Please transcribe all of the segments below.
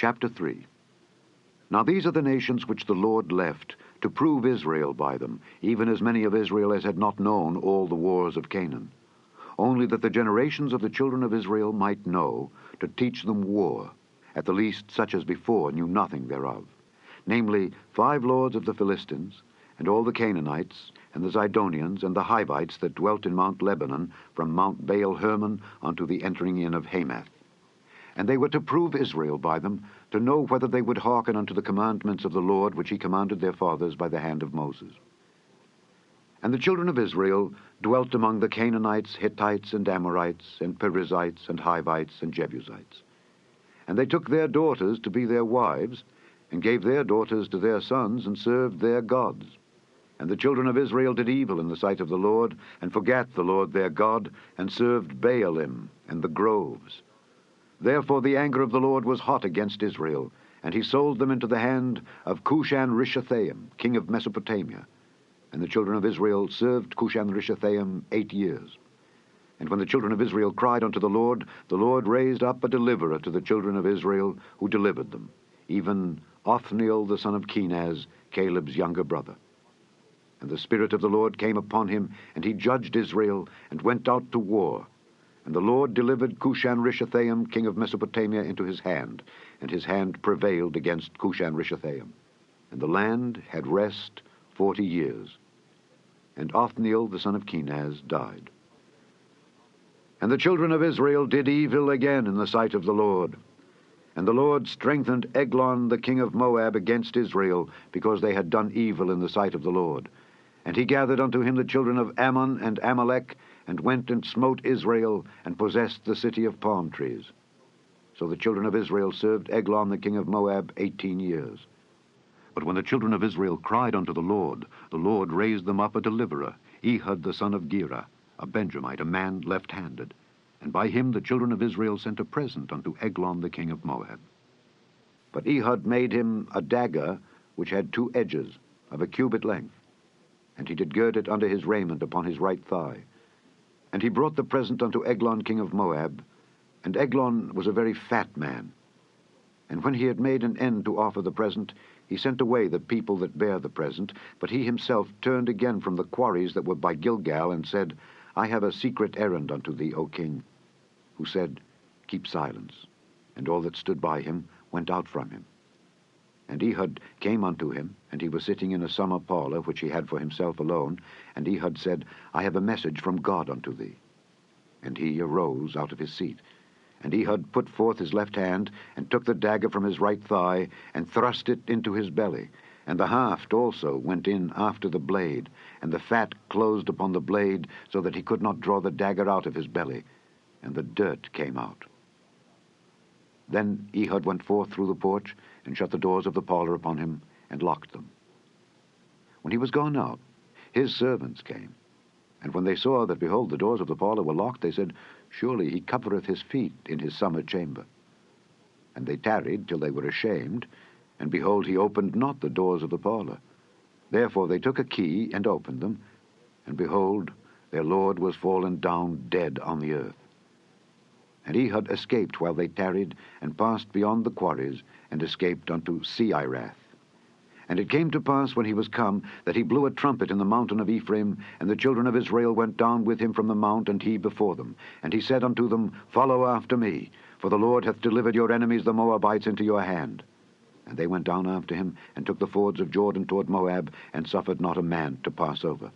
Chapter 3. Now these are the nations which the Lord left, to prove Israel by them, even as many of Israel as had not known all the wars of Canaan, only that the generations of the children of Israel might know, to teach them war, at the least such as before knew nothing thereof, namely 5 lords of the Philistines, and all the Canaanites, and the Zidonians, and the Hivites that dwelt in Mount Lebanon, from Mount Baal-Hermon unto the entering in of Hamath. And they were to prove Israel by them, to know whether they would hearken unto the commandments of the Lord, which he commanded their fathers by the hand of Moses. And the children of Israel dwelt among the Canaanites, Hittites, and Amorites, and Perizzites, and Hivites, and Jebusites. And they took their daughters to be their wives, and gave their daughters to their sons, and served their gods. And the children of Israel did evil in the sight of the Lord, and forgat the Lord their God, and served Baalim and the groves. Therefore the anger of the Lord was hot against Israel, and he sold them into the hand of Cushan-Rishathaim, king of Mesopotamia. And the children of Israel served Cushan-Rishathaim 8 years. And when the children of Israel cried unto the Lord raised up a deliverer to the children of Israel, who delivered them, even Othniel the son of Kenaz, Caleb's younger brother. And the Spirit of the Lord came upon him, and he judged Israel, and went out to war. And the Lord delivered Cushan-Rishathaim, king of Mesopotamia, into his hand, and his hand prevailed against Cushan-Rishathaim. And the land had rest 40 years. And Othniel the son of Kenaz died. And the children of Israel did evil again in the sight of the Lord. And the Lord strengthened Eglon the king of Moab against Israel, because they had done evil in the sight of the Lord. And he gathered unto him the children of Ammon and Amalek, and went and smote Israel, and possessed the city of palm trees. So the children of Israel served Eglon the king of Moab 18 years. But when the children of Israel cried unto the Lord raised them up a deliverer, Ehud the son of Gera, a Benjamite, a man left-handed. And by him the children of Israel sent a present unto Eglon the king of Moab. But Ehud made him a dagger which had 2 edges, of a cubit length, and he did gird it under his raiment upon his right thigh. And he brought the present unto Eglon king of Moab, and Eglon was a very fat man. And when he had made an end to offer the present, he sent away the people that bare the present, but he himself turned again from the quarries that were by Gilgal, and said, I have a secret errand unto thee, O king. Who said, Keep silence. And all that stood by him went out from him. And Ehud came unto him, and he was sitting in a summer parlor, which he had for himself alone. And Ehud said, I have a message from God unto thee. And he arose out of his seat. And Ehud put forth his left hand, and took the dagger from his right thigh, and thrust it into his belly. And the haft also went in after the blade, and the fat closed upon the blade, so that he could not draw the dagger out of his belly, and the dirt came out. Then Ehud went forth through the porch, and shut the doors of the parlor upon him, and locked them. When he was gone out, his servants came, and when they saw that, behold, the doors of the parlor were locked, they said, Surely he covereth his feet in his summer chamber. And they tarried till they were ashamed, and behold, he opened not the doors of the parlor. Therefore they took a key, and opened them, and behold, their lord was fallen down dead on the earth. And Ehud escaped while they tarried, and passed beyond the quarries, and escaped unto Seirath. And it came to pass, when he was come, that he blew a trumpet in the mountain of Ephraim, and the children of Israel went down with him from the mount, and he before them. And he said unto them, Follow after me, for the Lord hath delivered your enemies the Moabites into your hand. And they went down after him, and took the fords of Jordan toward Moab, and suffered not a man to pass over.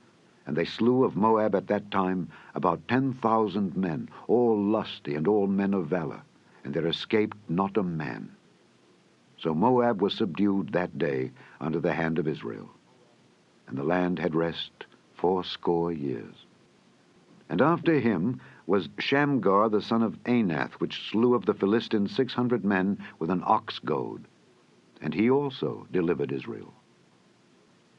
And they slew of Moab at that time about 10,000 men, all lusty and all men of valor, and there escaped not a man. So Moab was subdued that day under the hand of Israel. And the land had rest 80 years. And after him was Shamgar the son of Anath, which slew of the Philistines 600 men with an ox goad. And he also delivered Israel.